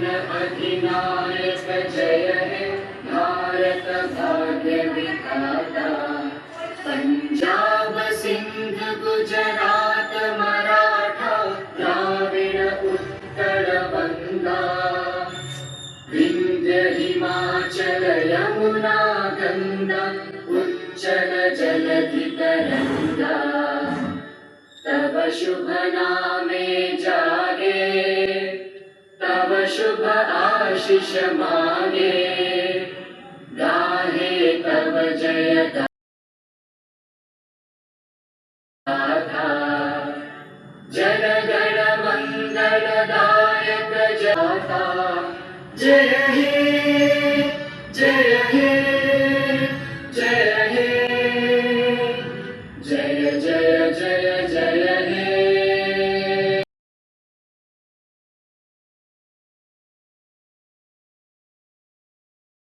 अधिनायक जय हे भारत भाग्य विधाता। पंजाब सिंध गुजरात मराठा द्राविड उत्कल बंगा। विंध्य हिमाचल यमुना गंगा उच्चल जलधि तरंगा। तव शुभ नामे जागे तव शुभ आशीष मागे। गाहे तव जय गाथा। जन गण मंगलदायक जाता। जय हे जय हे